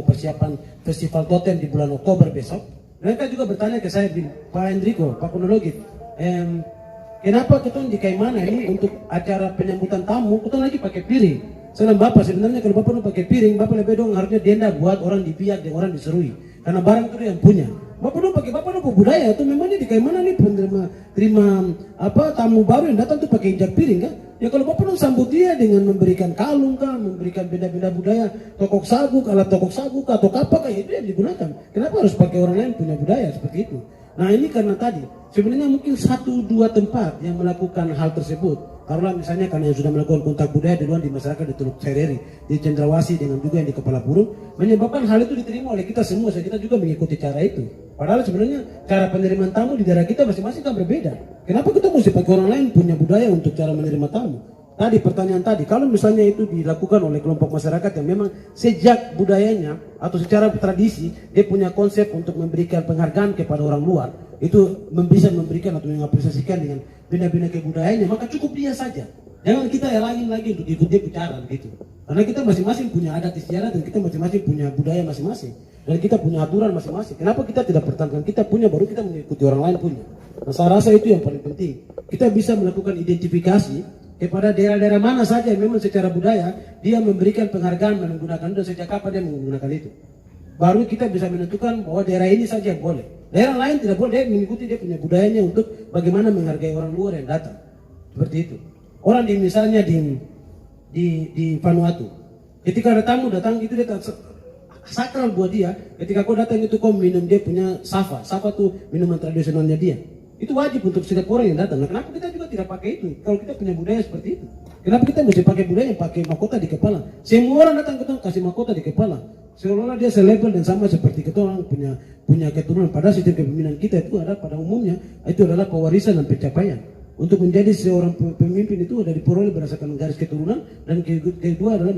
persiapan festival totem di bulan Oktober besok. Mereka juga bertanya ke saya, Pak Enrico, Pak Kronologi, kenapa kita di Kaimana ini untuk acara penyambutan tamu, kita lagi pakai piring. Saya bilang, Bapak sebenarnya kalau Bapak mau pakai piring, Bapak lebih dong harusnya denda buat orang dipiak dan orang diserui. Karena barang itu dia yang punya. Bapak dong pakai budaya itu memang ini di Kaimana nih terima tamu baru yang datang tuh pakai injak piring kan? Ya kalau Bapak dong sambut dia dengan memberikan kalung kah, memberikan benda-benda budaya, tokok sabuk, alat tokok sabuk atau apa kah, itu yang digunakan. Kenapa harus pakai orang lain punya budaya seperti itu? Nah ini karena tadi sebenarnya mungkin 1-2 tempat yang melakukan hal tersebut. Karena misalnya karena yang sudah melakukan kontak budaya duluan di masyarakat di Teluk Sereri, di Cendrawasih dengan juga yang di Kepala Burung, menyebabkan hal itu diterima oleh kita semua. Kita juga mengikuti cara itu. Padahal sebenarnya cara penerimaan tamu di daerah kita masing-masing kan berbeda. Kenapa kita mesti pakai orang lain punya budaya untuk cara menerima tamu? Tadi pertanyaan tadi, kalau misalnya itu dilakukan oleh kelompok masyarakat yang memang sejak budayanya atau secara tradisi dia punya konsep untuk memberikan penghargaan kepada orang luar, itu bisa memberikan atau mengapresiasikan dengan benda-benda kebudayaannya, maka cukup dia saja. Jangan kita elangin lagi untuk ikut dia bicara begitu. Karena kita masing-masing punya adat istiadat dan kita masing-masing punya budaya masing-masing. Dan kita punya aturan masing-masing. Kenapa kita tidak pertahankan kita punya baru kita mengikuti orang lain punya? Nah, saya rasa itu yang paling penting. Kita bisa melakukan identifikasi kepada daerah-daerah mana saja yang memang secara budaya dia memberikan penghargaan menggunakan itu dan sejak kapan dia menggunakan itu. Baru kita bisa menentukan bahwa daerah ini saja yang boleh. Daerah lain tidak boleh, dia mengikuti dia punya budayanya untuk bagaimana menghargai orang luar yang datang. Seperti itu. Orang misalnya di Vanuatu, ketika ada tamu datang itu dia sakral buat dia. Ketika kau datang itu kau minum dia punya safa. Safa itu minuman tradisionalnya dia. Itu wajib untuk setiap orang yang datang. Nah, kenapa kita juga tidak pakai itu? Kalau kita punya budaya seperti itu, kenapa kita mesti pakai budaya yang pakai mahkota di kepala? Semua orang datang kita kasih mahkota di kepala. Seolah-olah dia selevel dan sama seperti kita orang punya keturunan. Padahal sistem kepemimpinan kita itu adalah pada umumnya itu adalah pewarisan dan pencapaian. Untuk menjadi seorang pemimpin itu ada diperoleh berdasarkan garis keturunan dan kedua adalah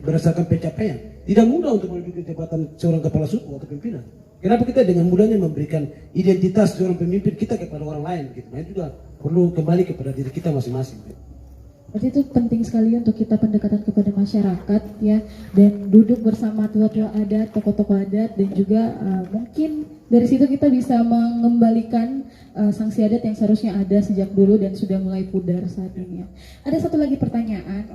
berdasarkan pencapaian. Tidak mudah untuk menduduki jabatan seorang kepala suku atau pimpinan. Kenapa kita dengan mudahnya memberikan identitas seorang pemimpin kita kepada orang lain gitu. Nah, itu juga perlu kembali kepada diri kita masing-masing. Berarti itu penting sekali untuk kita pendekatan kepada masyarakat ya, dan duduk bersama tua-tua adat, tokoh-tokoh adat, dan juga mungkin dari situ kita bisa mengembalikan sanksi adat yang seharusnya ada sejak dulu dan sudah mulai pudar saat ini ya. Ada satu lagi pertanyaan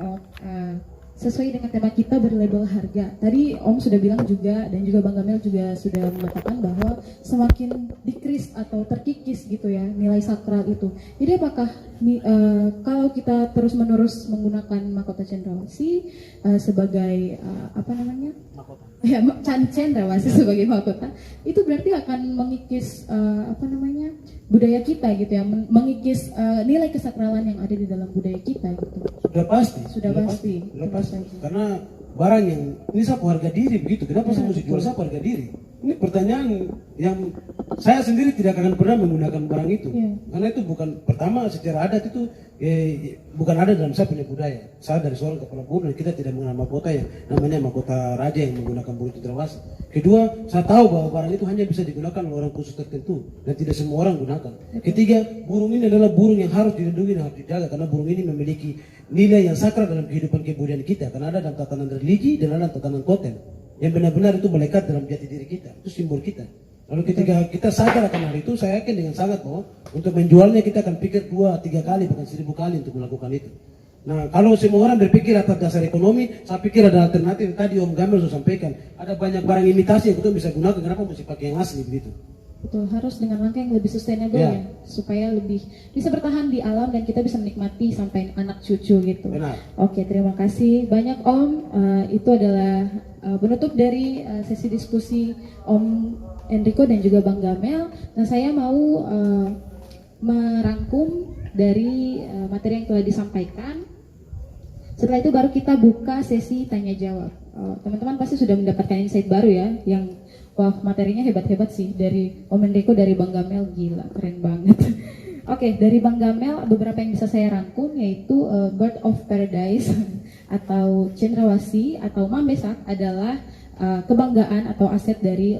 sesuai dengan tema kita berlabel harga. Tadi Om sudah bilang juga dan juga Bang Gamel juga sudah mengatakan bahwa semakin decrease atau terkikis gitu ya nilai sakral itu. Jadi apakah kalau kita terus-menerus menggunakan mahkota cendrawasih sebagai mahkota. Ya, cendrawasih sebagai mahkota, itu berarti akan mengikis budaya kita gitu ya, mengikis nilai kesakralan yang ada di dalam budaya kita gitu. Sudah pasti. Karena barang ini sapu harga diri begitu. Kenapa saya mesti jual sapu harga diri? Ini pertanyaan yang saya sendiri tidak akan pernah menggunakan barang itu. Karena itu bukan, pertama secara adat itu bukan ada dalam saya punya budaya. Saya dari seorang kepala burung dan kita tidak mengenal mahkota yang namanya mahkota raja yang menggunakan burung cendrawasih. Kedua, saya tahu bahwa barang itu hanya bisa digunakan oleh orang khusus tertentu dan tidak semua orang gunakan. Ketiga, burung ini adalah burung yang harus dilindungi dan harus dijaga karena burung ini memiliki nilai yang sakral dalam kehidupan kebudayaan kita. Karena ada dalam tatanan religi dan ada dalam tatanan totem yang benar-benar itu melekat dalam jati diri kita. Itu simbol kita. Lalu ketika kita sadar akan hal itu, saya yakin dengan sangat bahwa untuk menjualnya kita akan pikir 2-3 kali bahkan 1000 kali untuk melakukan itu. Nah, kalau semua orang berpikir atas dasar ekonomi, saya pikir ada alternatif. Tadi Om Gamel sudah sampaikan, ada banyak barang imitasi yang kita bisa gunakan. Kenapa mesti pakai yang asli begitu? Betul, harus dengan langkah yang lebih sustainable ya, supaya lebih bisa bertahan di alam dan kita bisa menikmati sampai anak cucu gitu. Benar. Oke, terima kasih banyak Om. Itu adalah penutup dari sesi diskusi Om Enrico dan juga Bang Gamel. Nah, saya mau merangkum dari materi yang telah disampaikan. Setelah itu baru kita buka sesi tanya jawab. Teman-teman pasti sudah mendapatkan insight baru ya, yang wah materinya hebat-hebat sih dari Om Enrico, dari Bang Gamel, gila keren banget. Oke, dari Bang Gamel beberapa yang bisa saya rangkum yaitu Bird of Paradise atau cendrawasih atau mambesak adalah kebanggaan atau aset dari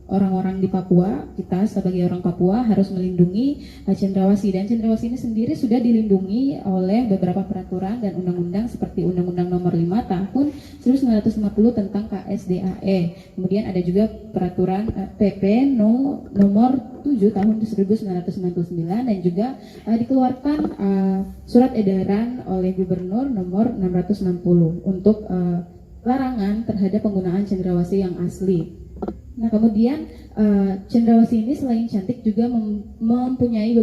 orang-orang di Papua. Kita sebagai orang Papua harus melindungi cendrawasih, dan cendrawasih ini sendiri sudah dilindungi oleh beberapa peraturan dan undang-undang seperti Undang-Undang Nomor 5 Tahun 1950 tentang KSDAE. Kemudian ada juga peraturan PP Nomor 7 Tahun 1999, dan juga dikeluarkan surat edaran oleh Gubernur Nomor 660 untuk larangan terhadap penggunaan cendrawasih yang asli. Nah, kemudian cendrawasih ini selain cantik juga mempunyai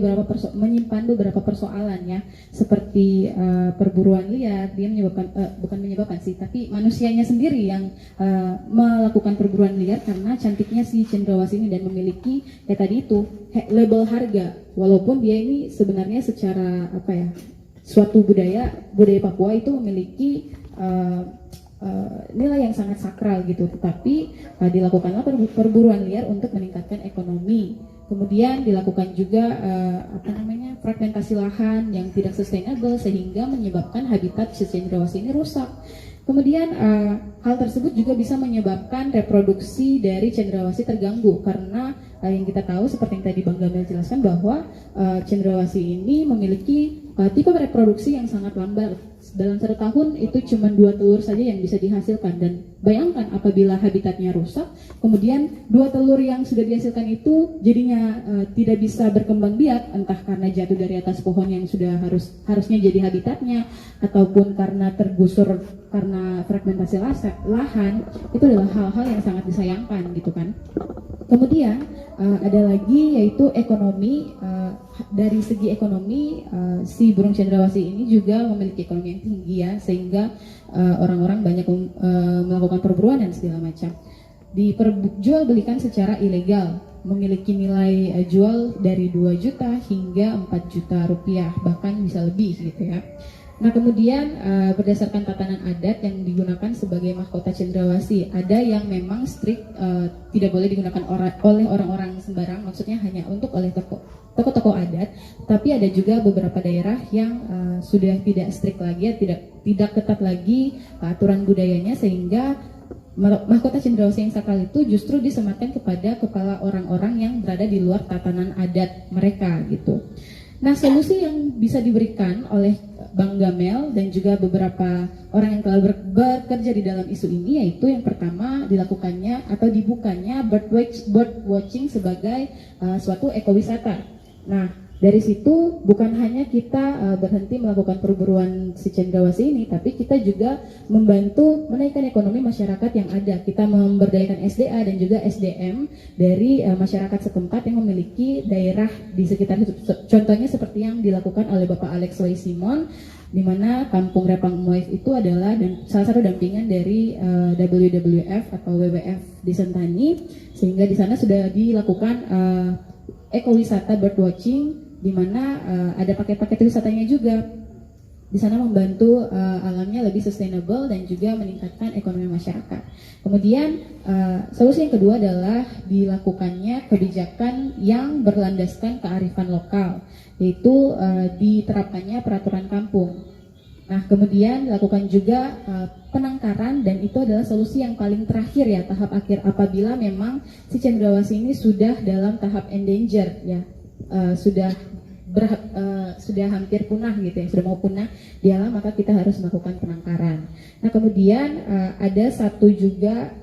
menyimpan beberapa persoalan ya, seperti perburuan liar. Dia bukan menyebabkan sih, tapi manusianya sendiri yang melakukan perburuan liar karena cantiknya si cendrawasih ini, dan memiliki ya tadi itu label harga, walaupun dia ini sebenarnya secara suatu budaya Papua itu memiliki nilai yang sangat sakral gitu, tetapi dilakukanlah perburuan liar untuk meningkatkan ekonomi. Kemudian dilakukan juga fragmentasi lahan yang tidak sustainable sehingga menyebabkan habitat si cendrawasih ini rusak. Kemudian hal tersebut juga bisa menyebabkan reproduksi dari cendrawasih terganggu, karena yang kita tahu seperti yang tadi Bang Gamel jelaskan bahwa cendrawasih ini memiliki tipe reproduksi yang sangat lambat. Dalam 1 tahun itu cuma 2 telur saja yang bisa dihasilkan, dan bayangkan apabila habitatnya rusak, kemudian 2 telur yang sudah dihasilkan itu jadinya tidak bisa berkembang biak, entah karena jatuh dari atas pohon yang sudah harusnya jadi habitatnya, ataupun karena tergusur karena fragmentasi lahan. Itu adalah hal-hal yang sangat disayangkan gitu kan. Kemudian ada lagi yaitu ekonomi. Dari segi ekonomi, si burung cendrawasih ini juga memiliki ekonomi yang tinggi ya, sehingga orang-orang banyak melakukan perburuan dan segala macam. Diperjualbelikan secara ilegal, memiliki nilai jual dari 2 juta hingga 4 juta rupiah, bahkan bisa lebih gitu ya. Nah, kemudian berdasarkan tatanan adat yang digunakan sebagai mahkota cendrawasih, ada yang memang strict tidak boleh digunakan oleh orang-orang sembarang, maksudnya hanya untuk oleh tokoh-tokoh adat. Tapi ada juga beberapa daerah yang sudah tidak strict lagi, tidak ketat lagi aturan budayanya, sehingga mahkota cendrawasih yang sakral itu justru disematkan kepada kepala orang-orang yang berada di luar tatanan adat mereka gitu. Nah, solusi yang bisa diberikan oleh Bang Gamel dan juga beberapa orang yang telah bekerja di dalam isu ini, yaitu yang pertama dilakukannya atau dibukanya bird watching sebagai suatu ekowisata. Nah, dari situ bukan hanya kita berhenti melakukan perburuan si cendrawasih ini, tapi kita juga membantu menaikkan ekonomi masyarakat yang ada. Kita memberdayakan SDA dan juga SDM dari masyarakat setempat yang memiliki daerah di sekitar itu. Contohnya seperti yang dilakukan oleh Bapak Alex Way Simon, di mana Kampung Repang Muaif itu adalah salah satu dampingan dari WWF atau WWF di Sentani, sehingga di sana sudah dilakukan ekowisata birdwatching, di mana ada paket-paket wisatanya juga. Di sana membantu alamnya lebih sustainable dan juga meningkatkan ekonomi masyarakat. Kemudian solusi yang kedua adalah dilakukannya kebijakan yang berlandaskan kearifan lokal, yaitu diterapkannya peraturan kampung. Nah, kemudian dilakukan juga penangkaran, dan itu adalah solusi yang paling terakhir ya, tahap akhir apabila memang si cendrawasih ini sudah dalam tahap endanger ya, sudah hampir punah gitu ya, sudah mau punah di alam, maka kita harus melakukan penangkaran. Nah, kemudian ada satu juga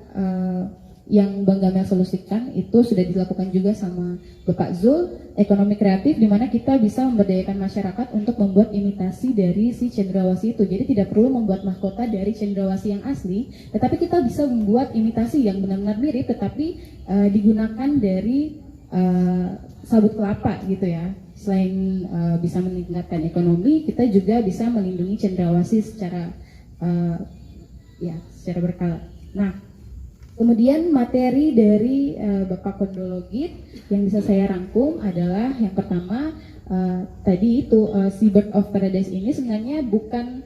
yang Bang Gamel solusikan, itu sudah dilakukan juga sama Bapak Zul, ekonomi kreatif, di mana kita bisa memberdayakan masyarakat untuk membuat imitasi dari si cendrawasih itu. Jadi tidak perlu membuat mahkota dari cendrawasih yang asli, tetapi kita bisa membuat imitasi yang benar-benar mirip, tetapi digunakan dari sabut kelapa gitu ya. Selain bisa meningkatkan ekonomi, kita juga bisa melindungi cendrawasih secara berkala. Nah, kemudian materi dari Bapak Kondologit yang bisa saya rangkum adalah yang pertama, tadi itu si Bird of Paradise ini sebenarnya bukan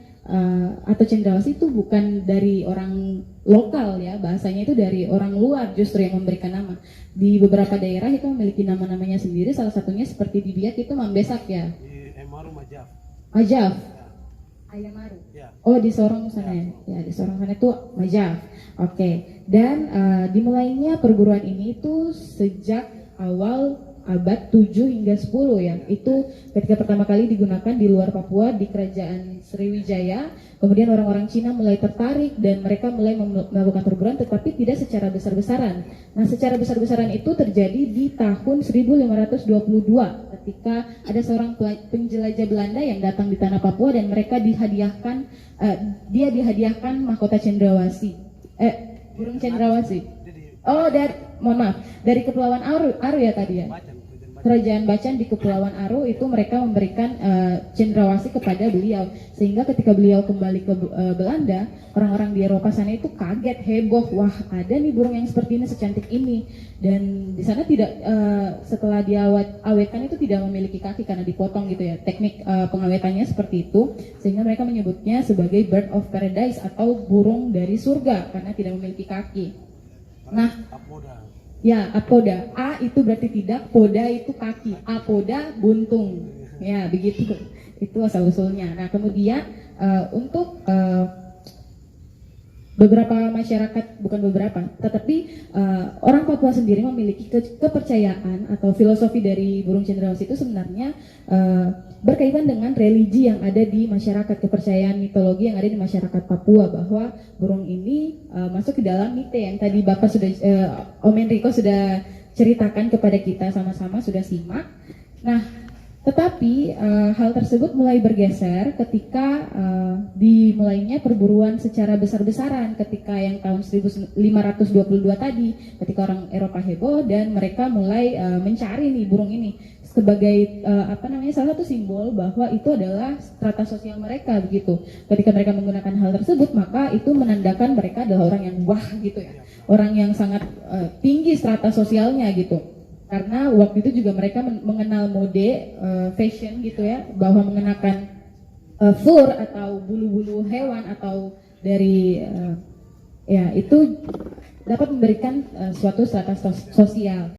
atau cendrawasih itu bukan dari orang lokal ya, bahasanya itu dari orang luar justru yang memberikan nama. Di beberapa daerah itu memiliki nama-namanya sendiri, salah satunya seperti di Biak itu Mambesak ya. Di Emaru Majaf. Majaf. Ayamaru. Ya. Oh, di Sorong sana ya. Ya, di Sorong sana itu Majaf. Oke. Dan dimulainya perburuan ini itu sejak awal abad 7 hingga 10 ya. Itu ketika pertama kali digunakan di luar Papua di kerajaan Sriwijaya. Kemudian orang-orang Cina mulai tertarik dan mereka mulai melakukan perburuan, tetapi tidak secara besar-besaran. Nah, secara besar-besaran itu terjadi di tahun 1522 ketika ada seorang penjelajah Belanda yang datang di tanah Papua dan mereka dia dihadiahkan mahkota cendrawasih. Burung cendrawasih. Oh, mohon maaf, dari Kepulauan Aru ya tadi ya. Kerajaan Bacan di Kepulauan Aru itu mereka memberikan cendrawasih kepada beliau, sehingga ketika beliau kembali ke Belanda, orang-orang di Eropa sana itu kaget, heboh, wah ada nih burung yang seperti ini, secantik ini. Dan di sana tidak setelah diawetkan itu tidak memiliki kaki karena dipotong gitu ya. Teknik pengawetannya seperti itu, sehingga mereka menyebutnya sebagai bird of paradise atau burung dari surga karena tidak memiliki kaki. Nah, ya, apoda. A itu berarti tidak, poda itu kaki. Apoda buntung. Ya, begitu. Itu asal-usulnya. Nah, kemudian untuk beberapa masyarakat, bukan beberapa, tetapi orang Papua sendiri memiliki kepercayaan atau filosofi dari burung cendrawasih itu sebenarnya berkaitan dengan religi yang ada di masyarakat, kepercayaan mitologi yang ada di masyarakat Papua, bahwa burung ini masuk ke dalam mite yang tadi Bapak sudah Om Enrico sudah ceritakan kepada kita sama-sama, sudah simak. Nah, tetapi hal tersebut mulai bergeser ketika dimulainya perburuan secara besar-besaran ketika yang tahun 1522 tadi, ketika orang Eropa heboh dan mereka mulai mencari nih burung ini sebagai salah satu simbol bahwa itu adalah strata sosial mereka begitu. Ketika mereka menggunakan hal tersebut, maka itu menandakan mereka adalah orang yang wah gitu ya, orang yang sangat tinggi strata sosialnya gitu. Karena waktu itu juga mereka mengenal mode fashion gitu ya, bahwa mengenakan fur atau bulu-bulu hewan atau dari ya itu dapat memberikan suatu strata sosial.